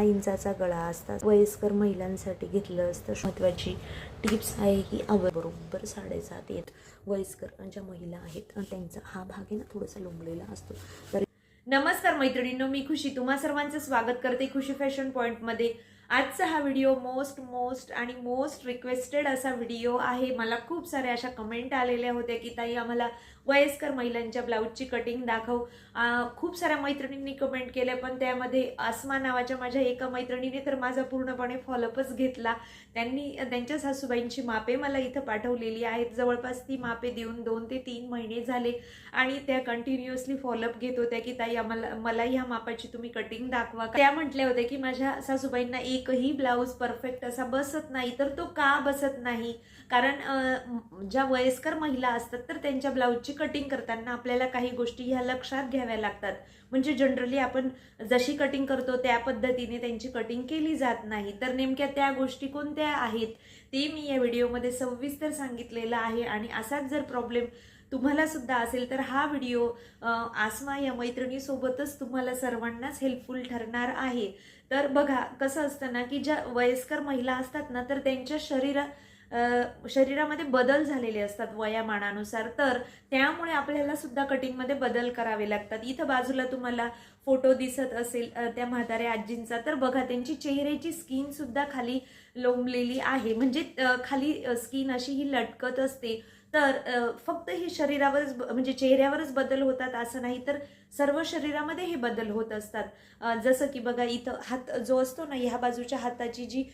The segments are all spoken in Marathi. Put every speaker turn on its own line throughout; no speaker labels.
इंचाचा गळा असतात, वयस्कर महिलांसाठी घेतलं असतं. महत्त्वाची टिप्स आहे की बरोबर 7.5 येत वयस्कर ज्या महिला आहेत त्यांचा हा भाग आहे ना थोडासा लोंबलेला असतो. तर
नमस्कार मैत्रिणींनो, मी खुशी तुम्हा सर्वांचं स्वागत करते खुशी फॅशन पॉइंटमध्ये. आजचा हा व्हिडिओ मोस्ट रिक्वेस्टेड असा व्हिडिओ आहे. मला खूप साऱ्या अशा कमेंट आलेल्या होत्या की ताई आम्हाला वयस्कर महिलांच्या ब्लाऊजची कटिंग दाखव. खूप साऱ्या मैत्रिणींनी कमेंट केल्या, पण त्यामध्ये आसमा नावाच्या माझ्या एका मैत्रिणीने तर माझा पूर्णपणे फॉलोअपच घेतला. त्यांनी त्यांच्या सासूबाईंची मापे मला इथं पाठवलेली आहेत. जवळपास ती मापे देऊन 2 ते 3 महिने झाले आणि त्या कंटिन्युअसली फॉलोअप घेत होत्या की ताई मला ह्या मापाची तुम्ही कटिंग दाखवा. त्या म्हटल्या होत्या की माझ्या सासूबाईंना एकही ब्लाऊज परफेक्ट असा बसत नाही. तर तो का बसत नाही? कारण ज्या वयस्कर महिला असतात तर त्यांच्या ब्लाऊजची कटिंग करताना आपल्याला काही गोष्टी ह्या लक्षात घ्याव्या लागतात. म्हणजे जनरली आपण जशी कटिंग करतो त्या पद्धतीने त्यांची कटिंग केली जात नाही. तर नेमक्या त्या गोष्टी कोणत्या आहेत ते मी या व्हिडिओमध्ये सविस्तर सांगितलेलं आहे. आणि असाच जर प्रॉब्लेम तुम्हाला सुद्धा असेल तर हा व्हिडिओ आसमा या मैत्रिणीसोबतच तुम्हाला सर्वांनाच हेल्पफुल ठरणार आहे. तर बघा कसं असतं ना की ज्या वयस्कर महिला असतात ना तर त्यांच्या शरीरामध्ये बदल झालेले असतात वयामानानुसार. तर त्यामुळे आपल्याला सुद्धा कटिंगमध्ये बदल करावे लागतात. इथं बाजूला तुम्हाला फोटो दिसत असेल त्या म्हाताऱ्या आजींचा. तर बघा त्यांची चेहऱ्याची स्किन सुद्धा खाली लोंबलेली आहे. म्हणजे खाली स्किन अशी ही लटकत असते. तर फक्त हे शरीरावरच म्हणजे चेहऱ्यावरच बदल होतात असं नाही, तर सर्व शरीरामध्ये हे बदल होत असतात. जसं की बघा इथं हात जो असतो ना, ह्या बाजूच्या हाताची जी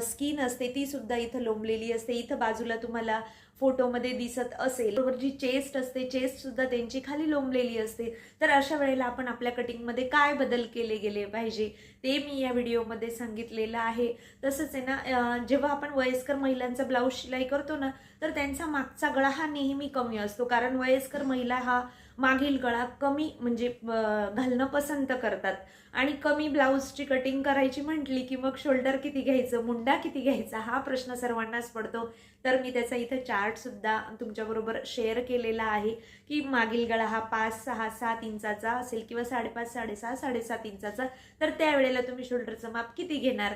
स्किन असते ती सुद्धा इथं लोंबलेली असते. इथं बाजूला तुम्हाला फोटोमध्ये दिसत असेल. बरोबर जी चेस्ट असते, चेस्ट सुद्धा त्यांची खाली लोंबलेली असते. तर अशा वेळेला आपण आपल्या कटिंगमध्ये काय बदल केले गेले पाहिजे ते मी या व्हिडिओमध्ये सांगितलेलं आहे. तसंच आहे ना, जेव्हा आपण वयस्कर महिलांचा ब्लाऊज शिलाई करतो ना तर त्यांचा मागचा गळा हा नेहमी कमी असतो. कारण वयस्कर महिला हा मागील गळा कमी म्हणजे घालणं पसंत करतात. आणि कमी ब्लाऊजची कटिंग करायची म्हटली की मग शोल्डर किती घ्यायचं, मुंडा किती घ्यायचा हा प्रश्न सर्वांनाच पडतो. तर मी त्याचा इथं चार्ट सुद्धा तुमच्याबरोबर शेअर केलेला आहे की मागील गळा हा 5, 6, 7 इंचाचा असेल किंवा 5.5, 6.5, 7.5 इंचाचा. तर त्यावेळेला तुम्ही शोल्डरचं माप किती घेणार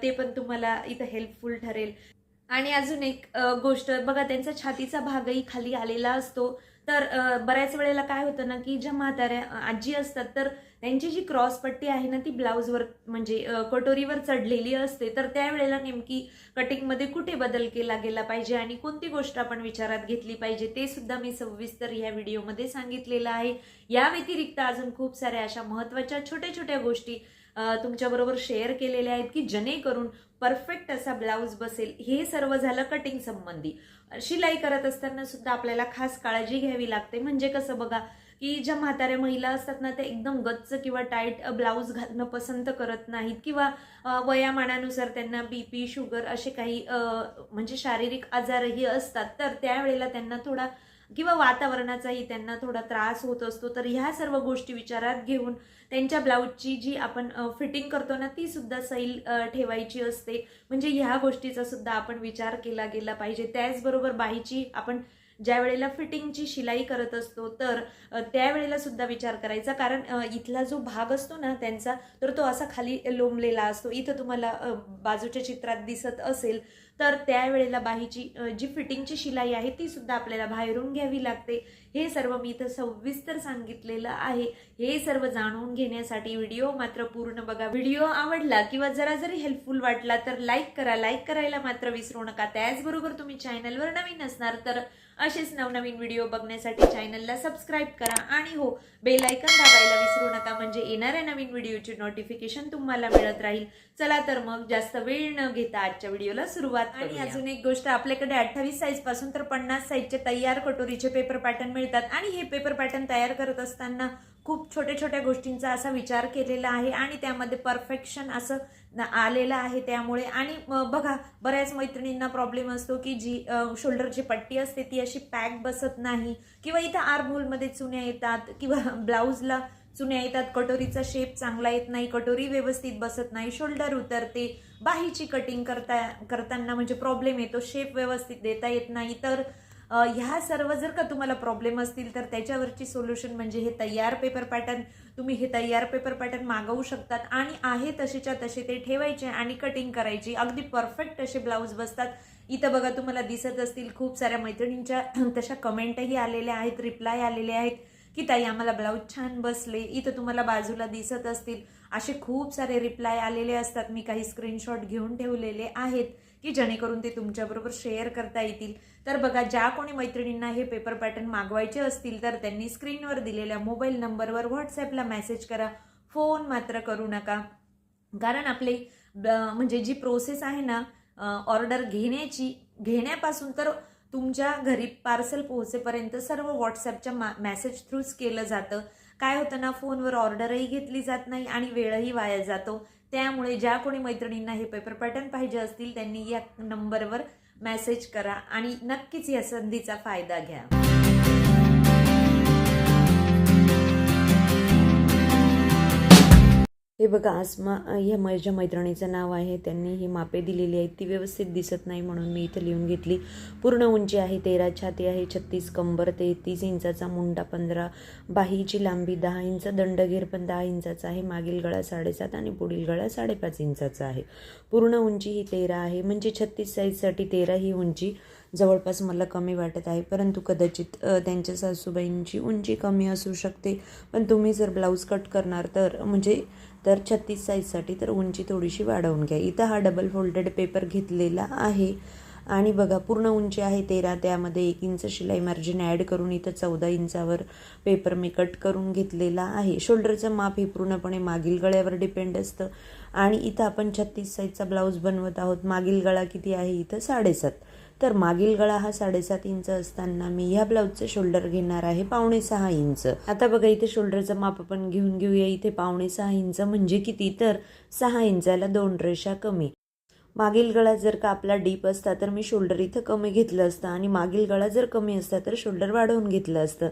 ते पण तुम्हाला इथं हेल्पफुल ठरेल. आणि अजून एक गोष्ट बघा, त्यांचा छातीचा भागही खाली आलेला असतो. तर बऱ्याच वेळेला काय होतं ना की ज्या म्हाताऱ्या आजी असतात तर त्यांची जी क्रॉस पट्टी आहे ना ती ब्लाऊजवर म्हणजे कटोरीवर चढलेली असते. तर त्यावेळेला नेमकी कटिंगमध्ये कुठे बदल केला गेला पाहिजे आणि कोणती गोष्ट आपण विचारात घेतली पाहिजे ते सुद्धा मी सविस्तर या व्हिडिओमध्ये सांगितलेलं आहे. या व्यतिरिक्त अजून खूप साऱ्या अशा महत्त्वाच्या छोट्या छोट्या गोष्टी तुमच्याबरोबर शेअर केलेल्या आहेत की जेणेकरून परफेक्ट असा ब्लाऊज बसेल. हे सर्व झालं कटिंग संबंधी. शिलाई करत असताना सुद्धा आपल्याला खास काळजी घ्यावी लागते. म्हणजे कसं बघा की ज्या म्हाताऱ्या महिला असतात ना त्या एकदम गच्च किंवा टाईट ब्लाऊज घालणं पसंत करत नाहीत किंवा वयामानानुसार त्यांना बीपी शुगर असे काही म्हणजे शारीरिक आजारही असतात. तर त्यावेळेला त्यांना थोडा किंवा वातावरणाचाही त्यांना थोडा त्रास होत असतो. तर ह्या सर्व गोष्टी विचारात घेऊन त्यांच्या ब्लाऊजची जी आपण फिटिंग करतो ना ती सुद्धा सैल ठेवायची असते. म्हणजे ह्या गोष्टीचा सुद्धा आपण विचार केला गेला पाहिजे. त्याचबरोबर बाहीची आपण ज्या वेळेला फिटिंगची शिलाई करत असतो तर त्यावेळेला सुद्धा विचार करायचा. कारण इथला जो भाग असतो ना त्यांचा तर तो असा खाली लोंबलेला असतो. इथं तुम्हाला बाजूच्या चित्रात दिसत असेल. तर त्यावेळेला बाहीची जी फिटिंगची शिलाई आहे ती सुद्धा आपल्याला बाहेरून घ्यावी लागते. हे सर्व मी इथं सविस्तर सांगितलेलं आहे. हे सर्व जाणून घेण्यासाठी व्हिडिओ मात्र पूर्ण बघा. व्हिडिओ आवडला किंवा जरा जरी हेल्पफुल वाटला तर लाईक करा. लाईक करायला मात्र विसरू नका. त्याचबरोबर तुम्ही चॅनलवर नवीन असणार तर असेच नवनवीन व्हिडिओ बघण्यासाठी चॅनलला सबस्क्राईब करा. आणि हो, बेल आयकॉन दाबायला विसरू नका म्हणजे येणाऱ्या नवीन व्हिडिओची नोटिफिकेशन तुम्हाला मिळत राहील. चला तर मग जास्त वेळ न घेता आजच्या व्हिडिओला सुरुवात करूया. आणि अजून एक गोष्ट, आपल्याकडे 28 साईज पासून तर 50 साईजचे तयार कटोरीचे पेपर पॅटर्न मिळतात. आणि हे पेपर पॅटर्न तयार करत असताना खूप छोट्या छोट्या गोष्टींचा असा विचार केलेला आहे आणि त्यामध्ये परफेक्शन असं आलेलं आहे त्यामुळे. आणि बघा बऱ्याच मैत्रिणींना प्रॉब्लेम असतो की जी शोल्डरची पट्टी असते ती अशी पॅक बसत नाही किंवा इथं आर्महोलमध्ये चुन्या येतात किंवा ब्लाऊजला चुन्या येतात, कटोरीचा शेप चांगला येत नाही, कटोरी व्यवस्थित बसत नाही, शोल्डर उतरते, बाहीची कटिंग करताना म्हणजे प्रॉब्लेम येतो, शेप व्यवस्थित देता येत नाही. तर ह्या सर्व जर का तुम्हाला प्रॉब्लेम असतील तर त्याच्यावरची सोल्युशन म्हणजे हे तयार पेपर पॅटर्न तुम्ही हे तयार पेपर पॅटर्न मागवू शकतात आणि आहे तसेच्या तसे ते ठेवायचे आणि कटिंग करायची. अगदी परफेक्ट असे ब्लाऊज बसतात. इथं बघा तुम्हाला दिसत असतील खूप साऱ्या मैत्रिणींच्या तशा कमेंटही आलेल्या आहेत, रिप्लाय आलेले आहेत की ताई आम्हाला ब्लाऊज छान बसले. इथं तुम्हाला बाजूला दिसत असतील असे खूप सारे रिप्लाय आलेले असतात. मी काही स्क्रीनशॉट घेऊन ठेवलेले आहेत की जेणेकरून ते तुमच्याबरोबर शेअर करता येतील. तर बघा, ज्या कोणी मैत्रिणींना हे पेपर पॅटर्न मागवायचे असतील तर त्यांनी स्क्रीनवर दिलेल्या मोबाईल नंबरवर व्हॉट्सॲपला मेसेज करा. फोन मात्र करू नका, कारण आपले म्हणजे जी प्रोसेस आहे ना ऑर्डर घेण्यापासून तर तुमच्या घरी पार्सल पोहोचेपर्यंत सर्व व्हॉट्सॲपच्या मेसेज थ्रूच केलं जातं. काय होतं ना, फोनवर ऑर्डरही घेतली जात नाही आणि वेळही वाया जातो. त्यामुळे ज्या कोणी मैत्रिणींना हे पेपर पॅटर्न पाहिजे असतील त्यांनी या नंबरवर मेसेज करा आणि नक्कीच या संधीचा फायदा घ्या.
हे बघा, आसमा या माझ्या मैत्रिणीचं नाव आहे. त्यांनी ही मापे दिलेली आहेत, ती व्यवस्थित दिसत नाही म्हणून मी इथं लिहून घेतली. पूर्ण उंची आहे 13, छाती आहे 36, कंबर 33 इंचाचा, मुंडा 15, बाहीची लांबी 10 इंच, दंडघेर पण 10 इंचाचा आहे, मागील गळा 7.5 आणि पुढील गळा 5.5 इंचाचा आहे. पूर्ण उंची ही 13 आहे, म्हणजे 36 साईजसाठी 13 ही उंची जवळपास मला कमी वाटत आहे. परंतु कदाचित त्यांच्या सासूबाईंची उंची कमी असू शकते. पण तुम्ही जर ब्लाऊज कट करणार तर 36 साईजसाठी तर उंची थोडीशी वाढवून घ्या. इथं हा डबल फोल्डेड पेपर घेतलेला आहे आणि बघा, पूर्ण उंची आहे 13, त्यामध्ये 1 इंच शिलाई मार्जिन ॲड करून इथं 14 इंचावर पेपर मी कट करून घेतलेला आहे. शोल्डरचं माप हे पूर्णपणे मागील गळ्यावर डिपेंड असतं आणि इथं आपण 36 साईजचा ब्लाऊज बनवत आहोत. मागील गळा किती आहे इथं 7.5, तर मागील गळा हा 7.5 इंच असताना मी ह्या ब्लाऊजचं शोल्डर घेणार आहे 5.25 इंच. आता बघा, इथे शोल्डरचं माप आपण घेऊन घेऊया. इथे 5.25 इंच म्हणजे किती, तर 6 इंचाला 2 रेषा कमी. मागील गळा जर का आपला डीप असता तर मी शोल्डर इथं कमी घेतलं असतं आणि मागील गळा जर कमी असता तर शोल्डर वाढवून घेतलं असतं.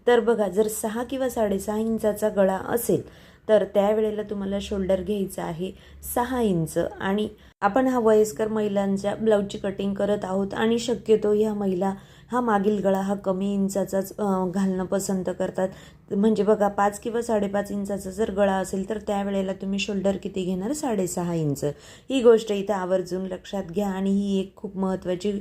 तर बघा, जर 6 किंवा 6.5 इंचाचा गळा असेल तर त्यावेळेला तुम्हाला शोल्डर घ्यायचं आहे 6 इंच. आणि आपण हा वयस्कर महिलांच्या ब्लाऊजची कटिंग करत आहोत आणि शक्यतो ह्या महिला हा मागील गळा हा कमी इंचाचाच घालणं पसंत करतात. म्हणजे बघा, 5 किंवा 5.5 इंचाचा जर गळा असेल तर त्यावेळेला तुम्ही शोल्डर किती घेणार, 6.5 इंच. ही गोष्ट इथं आवर्जून लक्षात घ्या आणि ही एक खूप महत्त्वाची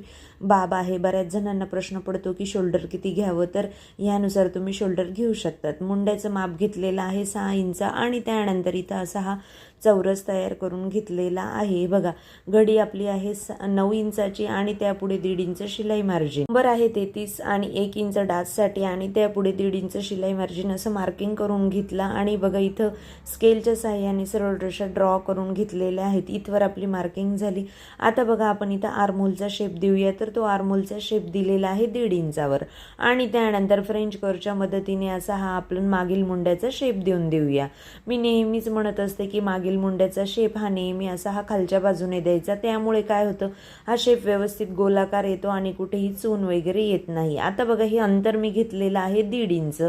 बाब आहे. बऱ्याच जणांना प्रश्न पडतो की शोल्डर किती घ्यावं, तर यानुसार तुम्ही शोल्डर घेऊ शकतात. मुंड्याचं माप घेतलेलं आहे 6 इंच आणि त्यानंतर इथं असा हा चौरस तयार करून घेतलेला आहे. बघा, घडी आपली आहे 9 इंचाची आणि त्यापुढे 1.5 इंच शिलाई मार्जिन. नंबर आहे 33 आणि 1 इंच डाचसाठी आणि त्यापुढे 1.5 इंच शिलाई मार्जिन असं मार्किंग करून घेतला. आणि बघा, इथं स्केलच्या साहाय्याने सरळ रेषा ड्रॉ करून घेतलेल्या आहेत. इथवर आपली मार्किंग झाली. आता बघा, आपण इथं आर्महोलचा शेप देऊया. तर तो आर्महोलचा शेप दिलेला आहे 1.5 इंचावर आणि त्यानंतर फ्रेंच कर्वच्या मदतीने असा हा आपण मागील मुंड्याचा शेप देऊन देऊया. मी नेहमीच म्हणत असते की मागील मुंड्याचा शेप हा नेहमी असा हा खालच्या बाजूने द्यायचा. त्यामुळे काय होतं, हा शेप व्यवस्थित गोलाकार येतो आणि कुठेही चून वगैरे येत नाही. आता बघा, हे अंतर मी घेतलेलं आहे 1.5 इंच.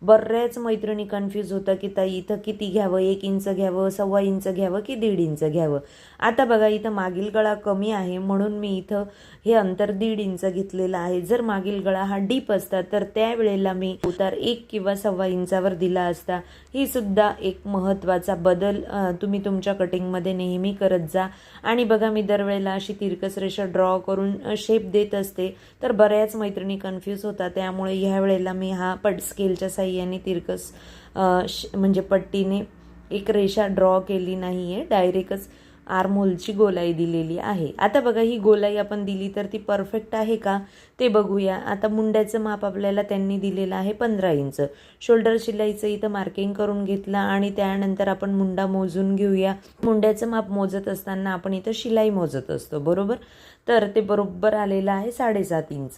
बऱ्याच मैत्रिणी कन्फ्यूज होतं की ताई इथं किती घ्यावं, 1 इंच घ्यावं, 1.25 इंच घ्यावं की 1.5 इंच घ्यावं. आता बघा, इथं मागील गळा कमी आहे म्हणून मी इथं हे अंतर 1.5 इंच घेतलेलं आहे. जर मागील गळा हा डीप असता तर त्यावेळेला मी उतार 1 किंवा 1.25 इंचावर दिला असता. ही सुद्धा एक महत्त्वाचा बदल तुम्ही तुमच्या कटिंगमध्ये नेहमी करत जा. आणि बघा, मी दरवेळेला अशी तिरकस रेषा ड्रॉ करून शेप देत असते, तर बऱ्याच मैत्रिणी कन्फ्यूज होतात. त्यामुळे ह्या वेळेला मी हा स्केलच्या साहाय्याने तिरकस म्हणजे पट्टीने एक रेषा ड्रॉ केली नाही आहे, डायरेक्टच आर्महोलची गोलाई दिलेली आहे. आता बघा, ही गोलाई आपण दिली तर ती परफेक्ट आहे का ते बघूया. आता मुंड्याचं माप आपल्याला त्यांनी दिलेलं आहे 15 इंच. शोल्डर शिलाईचं इथं मार्किंग करून घेतलं आणि त्यानंतर आपण मुंडा मोजून घेऊया. मुंड्याचं माप मोजत असताना आपण इथं शिलाई मोजत असतो, बरोबर. तर ते बरोबर आलेलं आहे 7.5 इंच.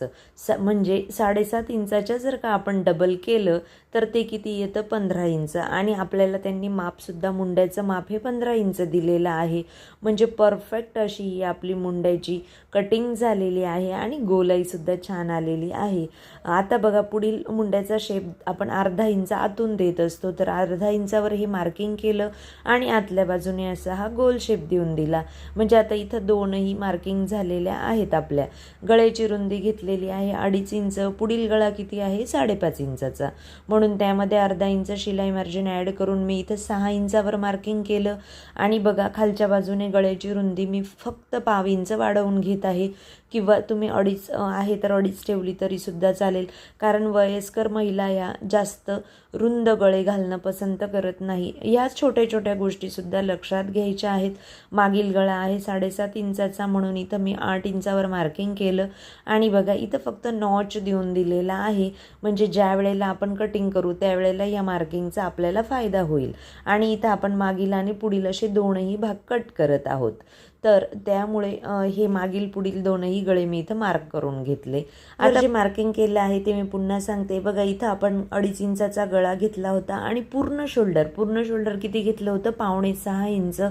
म्हणजे 7.5 इंचाच्या जर का आपण डबल केलं तर ते किती येतं, 15 इंच. आणि आपल्याला त्यांनी मापसुद्धा मुंड्याचं माप हे 15 इंच दिलेलं आहे. म्हणजे परफेक्ट अशी ही आपली मुंड्याची कटिंग झालेली आहे आणि गोलाईसुद्धा छान आलेली आहे. आता बघा, पुढील मुंड्याचा शेप आपण अर्धा इंच आतून देत असतो, तर अर्धा इंचावर हे मार्किंग केलं आणि आतल्या बाजूने असा हा गोल शेप देऊन दिला. म्हणजे आता इथं दोनही मार्किंग झालेल्या आहेत. आपल्या गळ्याची रुंदी घेतलेली आहे 2.5 इंच. पुढील गळा किती आहे, 5.5 इंचाचा. म्हणून म्हणून त्यामध्ये अर्धा इंच शिलाई मार्जिन ॲड करून मी इथं 6 इंचावर मार्किंग केलं. आणि बघा खालच्या बाजूने गळ्याची रुंदी मी फक्त पाव इंच वाढवून घेत आहे, किंवा तुम्ही 2.5 आहे तर 2.5 ठेवली तरीसुद्धा चालेल, कारण वयस्कर महिला या जास्त रुंद गळे घालणं पसंत करत नाही. या छोट्या छोट्या गोष्टीसुद्धा लक्षात घ्यायच्या आहेत. मागील गळा आहे 7.5 इंचाचा, म्हणून इथं मी 8 इंचावर मार्किंग केलं. आणि बघा इथं फक्त नॉच देऊन दिलेला आहे, म्हणजे ज्या वेळेला आपण कटिंग करू त्यावेळेला या मार्किंगचा आपल्याला फायदा होईल. आणि इथं आपण मागील आणि पुढील असे दोनही भाग कट करत आहोत, तर त्यामुळे हे मागील पुढील दोनही गळे मी इथं मार्क करून घेतले. आता जे मार्किंग केलं आहे ते मी पुन्हा सांगते. बघा इथं आपण 2.5 इंचाचा गळा घेतला होता आणि पूर्ण शोल्डर किती घेतलं होतं, 5.25 इंच.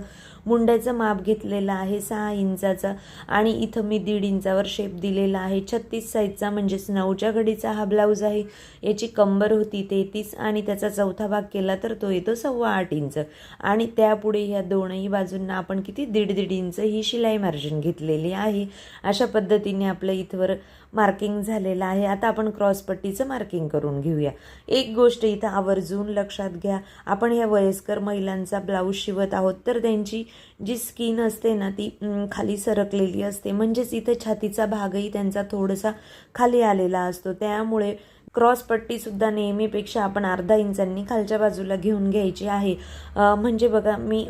मुंड्याचं माप घेतलेलं आहे 6 इंचाचा. आणि इथं मी 1.5 इंचावर शेप दिलेला आहे 36 साईजचा, म्हणजेच 9च्या घडीचा हा ब्लाऊज आहे. याची कंबर होती 33 आणि त्याचा चौथा भाग केला तर तो येतो 8.25 इंच. आणि त्यापुढे ह्या दोनही बाजूंना आपण किती 1.5 इंच ही शिलाई मार्जिन घेतलेली आहे. अशा पद्धतीने आपलं इथवर मार्किंग झालेलं आहे. आता आपण क्रॉसपट्टीचं मार्किंग करून घेऊया. एक गोष्ट इथं आवर्जून लक्षात घ्या, आपण ह्या वयस्कर महिलांचा ब्लाऊज शिवत आहोत तर त्यांची जी स्किन असते ना ती खाली सरकलेली असते, म्हणजेच इथं छातीचा भागही त्यांचा थोडासा खाली आलेला असतो. त्यामुळे क्रॉसपट्टीसुद्धा नेहमीपेक्षा आपण अर्धा इंचांनी खालच्या बाजूला घेऊन घ्यायची आहे. म्हणजे बघा मी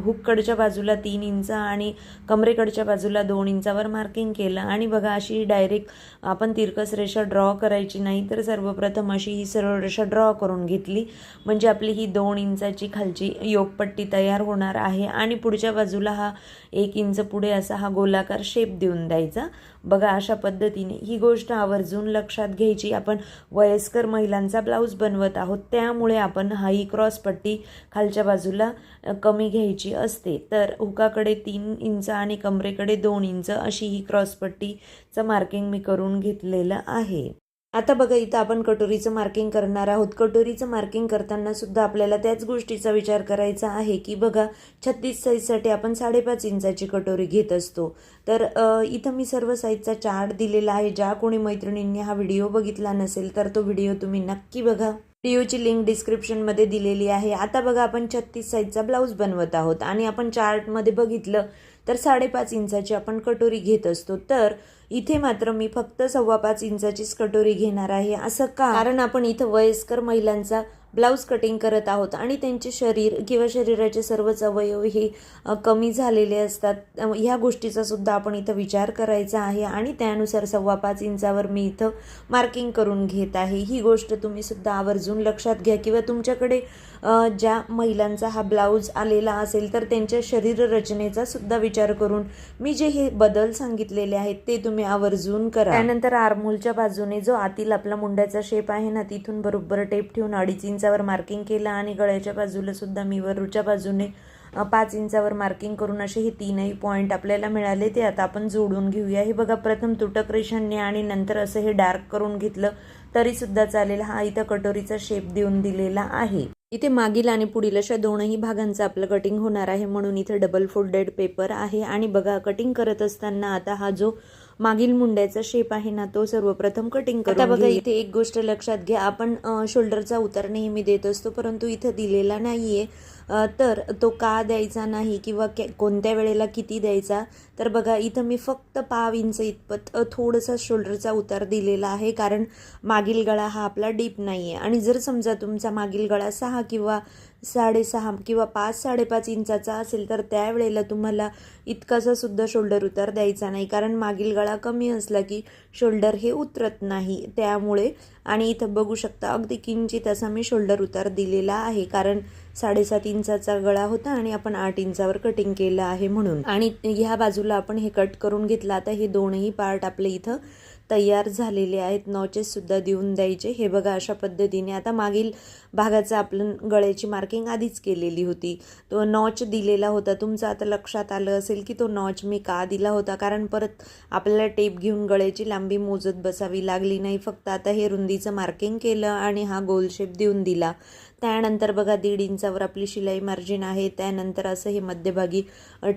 हुककडच्या बाजूला 3 इंच आणि कमरेकडच्या बाजूला 2 इंचावर मार्किंग केलं. आणि बघा अशी डायरेक्ट आपण तिरकस रेषा ड्रॉ करायची नाही, तर सर्वप्रथम अशी ही सरळ रेषा ड्रॉ करून घेतली, म्हणजे आपली ही 2 इंचाची खालची योगपट्टी तयार होणार आहे. आणि पुढच्या बाजूला हा 1 इंच पुढे असा हा गोलाकार शेप देऊन द्यायचा. बघा अशा पद्धतीने ही गोष्ट आवर्जून लक्षात घ्यायची. आपण वयस्कर महिलांचा ब्लाऊज बनवत आहोत, त्यामुळे आपण हाई क्रॉसपट्टी खालच्या बाजूला कमी घ्यायची असते. तर हुकाकडे 3 इंच आणि कमरेकडे 2 इंच अशी ही क्रॉसपट्टीचं मार्किंग मी करून घेतलेलं आहे. आता बघा इथं आपण कटोरीचं मार्किंग करणार आहोत. कटोरीचं मार्किंग करताना सुद्धा आपल्याला त्याच गोष्टीचा विचार करायचा आहे की बघा 36 साईजसाठी आपण 5.5 इंचाची कटोरी घेत असतो. तर इथं मी सर्व साईजचा चार्ट दिलेला आहे. ज्या कोणी मैत्रिणींनी हा व्हिडिओ बघितला नसेल तर तो व्हिडिओ तुम्ही नक्की बघा. व्हिडिओची लिंक डिस्क्रिप्शनमध्ये दिलेली आहे. आता बघा आपण 36 साईजचा ब्लाऊज बनवत आहोत आणि आपण चार्टमध्ये बघितलं तर 5.5 इंचाची आपण कटोरी घेत असतो. तर इथे मात्र मी फक्त 5.25 इंचाचीच कटोरी घेणार आहे. असं का? कारण आपण इथं वयस्कर महिलांचा ब्लाऊज कटिंग करत आहोत आणि त्यांचे शरीर किंवा शरीराचे सर्वच अवयव हे कमी झालेले असतात. ह्या गोष्टीचा सुद्धा आपण इथं विचार करायचा आहे आणि त्यानुसार 5.25 इंचावर मी इथं मार्किंग करून घेत आहे. ही गोष्ट तुम्ही सुद्धा आवर्जून लक्षात घ्या, किंवा तुमच्याकडे ज्या महिलांचा हा ब्लाऊज आलेला असेल तर त्यांच्या शरीर रचनेचा सुद्धा विचार करून मी जे हे बदल सांगितलेले आहेत ते तुम्ही आवर्जून करा. त्यानंतर आर्महोलच्या बाजूने जो आतील आपला मुंड्याचा शेप आहे ना तिथून बरोबर टेप ठेवून 2.5 इंचावर मार्किंग केलं आणि गळ्याच्या बाजूला सुद्धा मी वरच्या बाजूने 5 इंचावर मार्किंग करून असे हे 3ही पॉईंट आपल्याला मिळाले ते आता आपण जोडून घेऊया. हे बघा प्रथम तुटक रेषांनी आणि नंतर असं हे डार्क करून घेतलं तरी सुद्धा चालेल. हा इथं कटोरीचा शेप देऊन दिलेला आहे. इथे मागील आणि पुढील अशा दोनही भागांचं आपलं कटिंग होणार आहे, म्हणून इथे डबल फोल्डेड पेपर आहे. आणि बघा कटिंग करत असताना आता हा जो मागील मुंड्याचा शेप आहे ना तो सर्वप्रथम कटिंग करून. आता बघा इथे एक गोष्ट लक्षात घ्या, आपण शोल्डरचा उतार नेहमी देत असतो परंतु इथं दिलेला नाहीये. तर तो का द्यायचा नाही किंवा कोणत्या वेळेला किती द्यायचा, तर बघा इथं मी फक्त 0.5 इंच इतपत थोडासा शोल्डरचा उतार दिलेला आहे, कारण मागील गळा हा आपला डीप नाही आहे. आणि जर समजा तुमचा मागील गळा 6 किंवा 6.5 किंवा 5-5.5 इंचाचा असेल तर त्यावेळेला तुम्हाला इतकासा सुद्धा शोल्डर उतार द्यायचा नाही, कारण मागील गळा कमी असला की शोल्डर हे उतरत नाही त्यामुळे. आणि इथं बघू शकता अगदी किंचित असा मी शोल्डर उतार दिलेला आहे, कारण 7.5 इंचाचा गळा होता आणि आपण 8 इंचावर कटिंग केलं आहे म्हणून. आणि ह्या बाजूला आपण हे कट करून घेतलं. आता हे दोनही पार्ट आपले इथं तयार झालेले आहेत. नॉचेस सुद्धा देऊन द्यायचे. हे बघा अशा पद्धतीने. आता मागील भागाचं आपण गळ्याची मार्किंग आधीच केलेली होती, तो नॉच दिलेला होता. तुमचं आता लक्षात आलं असेल की तो नॉच मी का दिला होता, कारण परत आपल्याला टेप घेऊन गळ्याची लांबी मोजत बसावी लागली नाही. फक्त आता हे रुंदीचं मार्किंग केलं आणि हा गोल शेप देऊन दिला. त्यानंतर बघा 1.5 इंचावर आपली शिलाई मार्जिन आहे. त्यानंतर असं हे मध्यभागी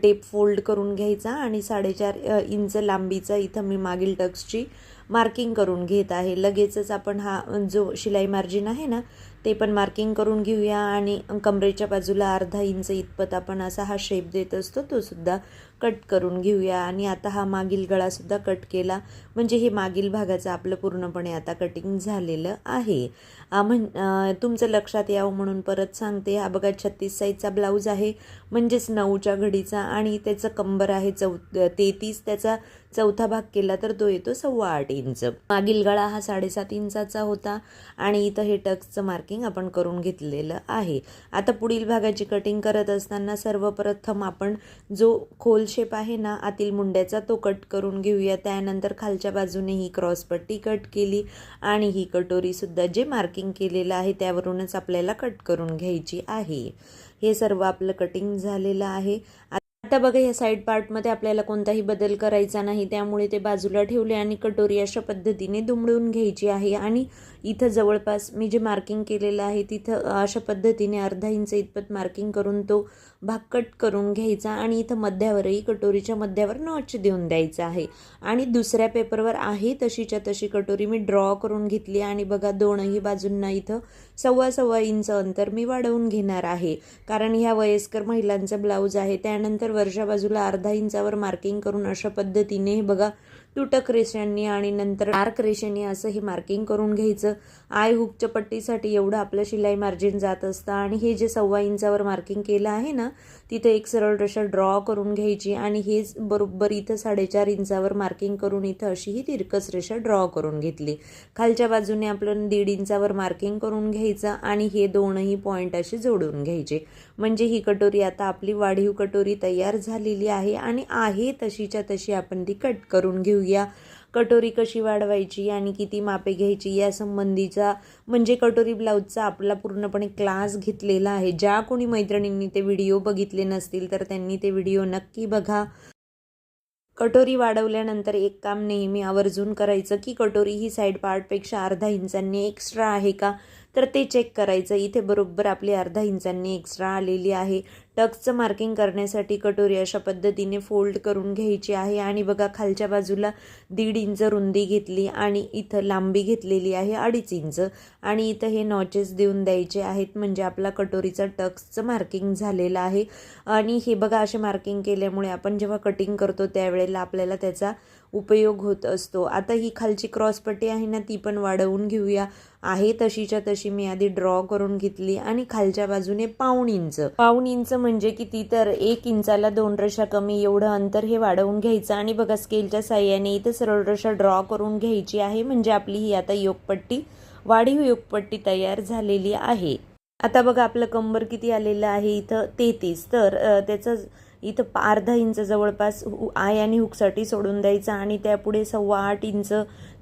टेप फोल्ड करून घ्यायचा आणि 4.5 इंच लांबीचा इथं मी मागील टक्सची मार्किंग करून घेत आहे. लगेचच आपण हा जो शिलाई मार्जिन आहे ना ते पण मार्किंग करून घेऊया आणि कमरेच्या बाजूला अर्धा इंच इतपत आपण असा हा शेप देत असतो तो सुद्धा कट करून घेऊया. आणि आता हा मागील गळासुद्धा कट केला म्हणजे हे मागील भागाचं आपलं पूर्णपणे आता कटिंग झालेलं आहे. तुमचं लक्षात यावं म्हणून परत सांगते, हा बघा 36 साईजचा ब्लाऊज आहे म्हणजेच 9च्या घडीचा आणि त्याचं कंबर आहे 33, त्याचा चौथा भाग केला तर तो येतो 8.25 इंच. मागील गळा हा 7.5 इंचाचा होता आणि इथं हे टक्सचं मार्किंग आपण करून घेतलेलं आहे. आता पुढील भागाची कटिंग करत असताना सर्वप्रथम आपण जो खोल शेप आहे ना आतील मुंड्याचा तो कट करून घेऊया. त्यानंतर खालच्या बाजूने ही क्रॉसपट्टी कट केली आणि ही कटोरीसुद्धा जे मार्किंग केलेलं आहे त्यावरूनच आपल्याला कट करून घ्यायची आहे. हे सर्व आपलं कटिंग झालेलं आहे. आता बघा या साईड पार्टमध्ये आपल्याला कोणताही बदल करायचा नाही, त्यामुळे ते बाजूला ठेवले आणि कटोरी अशा पद्धतीने दुमडून घ्यायची आहे. आणि इथं जवळपास मी जे मार्किंग केलेलं आहे तिथं अशा पद्धतीने अर्धा इंच इतपत मार्किंग करून तो भाग कट करून घ्यायचा आणि इथं मध्यावरही कटोरीच्या मध्यावर नॉच देऊन द्यायचा आहे. आणि दुसऱ्या पेपरवर आहे तशीच्या तशी कटोरी मी ड्रॉ करून घेतली आणि बघा दोनही बाजूंना इथं 1.25 इंच अंतर मी वाढवून घेणार आहे, कारण ह्या वयस्कर महिलांचा ब्लाऊज आहे. त्यानंतर वरच्या बाजूला अर्धा इंचावर मार्किंग करून अशा पद्धतीने बघा तुटक रेषांनी आणि नंतर डार्क रेषांनी असं हे मार्किंग करून घ्यायचं. आय हुकच्या पट्टीसाठी एवढं आपलं शिलाई मार्जिन जात असतं आणि हे जे 1.25 इंचावर मार्किंग केलं आहे ना तिथे एक सरळ रेषा ड्रॉ करून घ्यायची आणि हे बरोबर इथं 4.5 इंचावर मार्किंग करून इथं अशी ही तिरकस रेषा ड्रॉ करून घेतली. खालच्या बाजूने आपलं 1.5 इंचावर मार्किंग करून घ्यायचं आणि हे दोनही पॉईंट असे जोडून घ्यायचे. म्हणजे ही कटोरी आता आपली वाढीव कटोरी तयार झालेली आहे आणि आहे तशीच्या तशी आपण ती कट करून घेऊया. कटोरी कशी वाढवायची आणि किती मापे घ्यायची या संबंधीचा म्हणजे कटोरी ब्लाऊजचा आपला पूर्णपणे क्लास घेतलेला आहे. ज्या कोणी मैत्रिणींनी ते व्हिडिओ बघितले नसतील तर त्यांनी ते व्हिडिओ नक्की बघा. कटोरी वाढवल्यानंतर एक काम नेहमी आवर्जून करायचं की कटोरी ही साईड पार्टपेक्षा अर्धा इंचांनी एक्स्ट्रा आहे का तर ते चेक करायचं. इथे बरोबर आपली अर्धा इंचांनी एक्स्ट्रा आलेली आहे. टक्सचं मार्किंग करण्यासाठी कटोरी अशा पद्धतीने फोल्ड करून घ्यायची आहे आणि बघा खालच्या बाजूला 1.5 इंच रुंदी घेतली आणि इथं लांबी घेतलेली आहे 2.5 इंच आणि इथं हे नॉचेस देऊन द्यायचे आहेत. म्हणजे आपला कटोरीचा टक्सचं मार्किंग झालेलं आहे. आणि हे बघा असे मार्किंग केल्यामुळे आपण जेव्हा कटिंग करतो त्यावेळेला आपल्याला त्याचा उपयोग होत असतो. आता ही खालची क्रॉसपट्टी आहे ना ती पण वाढवून घेऊया. आहे तशीच्या तशी मी आधी ड्रॉ करून घेतली आणि खालच्या बाजूने 1.25 इंच म्हणजे किती तर 1 इंचाला 2 रेषा कमी एवढं अंतर हे वाढवून घ्यायचं. आणि बघा स्केलच्या साह्याने इथं सरळ रेषा ड्रॉ करून घ्यायची आहे. म्हणजे आपली ही आता योगपट्टी वाढीव योगपट्टी तयार झालेली आहे. आता बघा आपलं कंबर किती आलेलं आहे इथं 33, तर त्याचं इथं अर्धा इंच जवळपास आय आणि हुकसाठी सोडून द्यायचा आणि त्यापुढे 8.25 इंच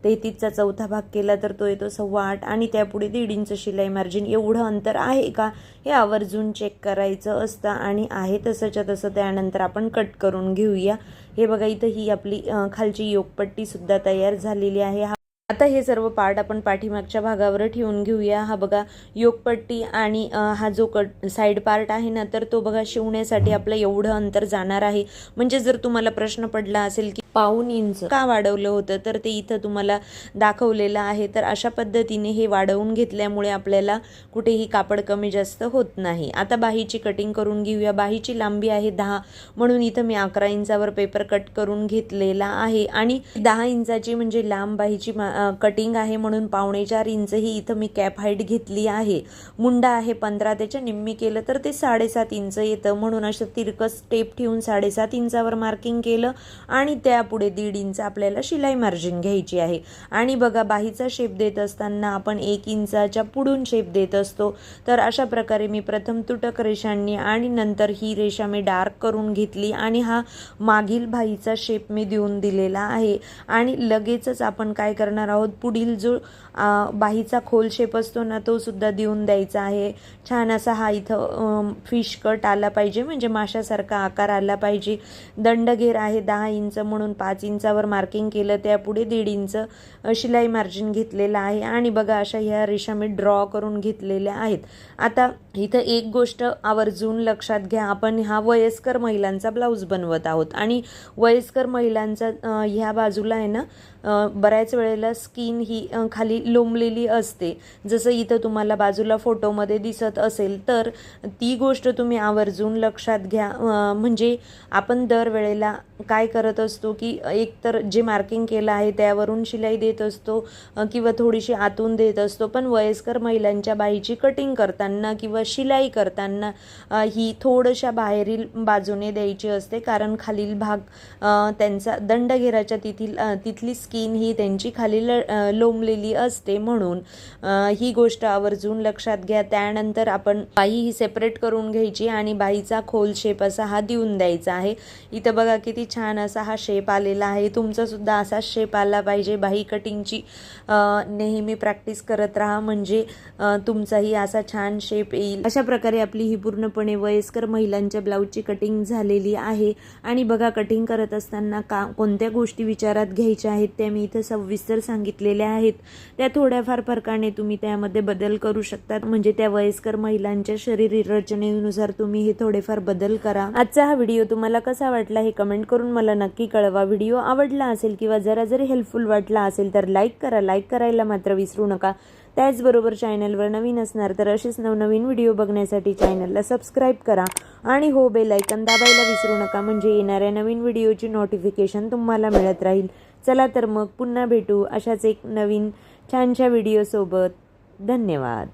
33चा चौथा भाग केला तर तो येतो 8.25 आणि त्यापुढे 1.5 इंच शिलाई मार्जिन एवढं अंतर आहे का हे आवर्जून चेक करायचं असतं आणि आहे तसंच्या तसं त्यानंतर आपण कट करून घेऊया. हे बघा इथं ही आपली खालची योगपट्टी सुद्धा तयार झालेली आहे. आता हे सर्व पार्ट आपण पाठीमागच्या भागावर ठेवून घेऊया. हा बघा योगपट्टी आणि हा जो साईड पार्ट आहे ना तर तो बघा शिवण्यासाठी आपलं एवढं अंतर जाणार आहे. म्हणजे जर तुम्हाला प्रश्न पडला असेल की 1.25 इंच का वाढवलं होतं तर ते इथं तुम्हाला दाखवलेलं आहे. तर अशा पद्धतीने हे वाढवून घेतल्यामुळे आपल्याला कुठेही कापड कमी जास्त होत नाही. आता बाहीची कटिंग करून घेऊया. बाहीची लांबी आहे 10 म्हणून इथं मी 11 इंचावर पेपर कट करून घेतलेला आहे आणि 10 इंचाची म्हणजे लांब बाहीची कटिंग आहे म्हणून 4.25 इंच ही इथं मी कॅप हाईट घेतली आहे. मुंडा आहे 15, त्याच्या निम्मी केलं तर ते 7.5 इंच येतं म्हणून असं तिरकस स्टेप ठेवून 7.5 इंचावर मार्किंग केलं आणि त्यापुढे 1.5 इंच आपल्याला शिलाई मार्जिन घ्यायची आहे. आणि बघा बाहीचा शेप देत असताना आपण 1 इंचाच्या पुढून शेप देत असतो. तर अशा प्रकारे मी प्रथम तुटक रेषांनी आणि नंतर ही रेषा मी डार्क करून घेतली आणि हा मागील बाहीचा शेप मी देऊन दिलेला आहे. आणि लगेचच आपण काय करणार आहोत पुढील जो बाहीचा खोल शेप असतो ना तो सुद्धा देऊन द्यायचा आहे. छान असा हा इथं फिश कट आला पाहिजे म्हणजे माशासारखा आकार आला पाहिजे. दंडघेर आहे 10 इंच म्हणून म्हणून 5 इंचावर मार्किंग केलं, त्यापुढे 1.5 इंच शिलाई मार्जिन घेतलेलं आहे आणि बघा अशा ह्या रेषा मी ड्रॉ करून घेतलेल्या आहेत. आता इथं एक गोष्ट आवर्जून लक्षात घ्या, आपण हा वयस्कर महिलांचा ब्लाऊज बनवत आहोत आणि वयस्कर महिलांचा ह्या बाजूला आहे ना बऱ्याच वेळेला स्किन ही खाली लोंबलेली असते, जसं इथं तुम्हाला बाजूला फोटोमध्ये दिसत असेल. तर ती गोष्ट तुम्ही आवर्जून लक्षात घ्या. म्हणजे आपण दरवेळेला काय करत असतो की एकतर जे मार्किंग केलं आहे त्यावरून शिलाई देत असतो किंवा थोडीशी आतून देत असतो, पण वयस्कर महिलांच्या बाहीची कटिंग करताना किंवा शिलाई करताना ही थोड्याशा बाहेरील बाजूने द्यायची असते, कारण खालील भाग त्यांचा दंडघेराच्या तिथली स्किन ही त्यांची खाली लोंबलेली असते, म्हणून ही गोष्ट आवर्जून लक्षात घ्या. त्यानंतर आपण बाही ही सेपरेट करून घ्यायची आणि बाहीचा खोल शेप असा हा देऊन द्यायचा आहे. इथं बघा किती छान असा हा शेप आलेला आहे. तुमचा सुद्धा असा शेप आला पाहिजे. बाही कटिंगची नेहमी प्रॅक्टिस करत राहा, म्हणजे तुमचाही असा छान शेप येईल. अशा प्रकारे आपली ही पूर्णपणे वयस्कर महिलांच्या ब्लाऊजची कटिंग झालेली आहे. आणि बघा कटिंग करत असताना कोणत्या गोष्टी विचारात घ्यायच्या आहेत त्या मी इथं सविस्तर सांगितलेल्या आहेत. त्या थोड्याफार फरकाने तुम्ही त्यामध्ये बदल करू शकता, म्हणजे त्या वयस्कर महिलांच्या शरीर रचनेनुसार तुम्ही हे थोडेफार बदल करा. आजचा हा व्हिडिओ तुम्हाला कसा वाटला हे कमेंट करून मला नक्की कळवा. व्हिडिओ आवडला असेल किंवा जरा जरी हेल्पफुल वाटला असेल तर लाईक करा. लाईक करायला मात्र विसरू नका. त्याचबरोबर चॅनलवर नवीन असणार तर असेच नवनवीन व्हिडिओ बघण्यासाठी चॅनलला सबस्क्राईब करा आणि हो बेल आयकॉन दाबायला विसरू नका, म्हणजे येणाऱ्या नवीन व्हिडिओची नोटिफिकेशन तुम्हाला मिळत राहील. चला तर मग पुन्हा भेटू अशाच एक नवीन छानशा व्हिडिओसोबत. धन्यवाद.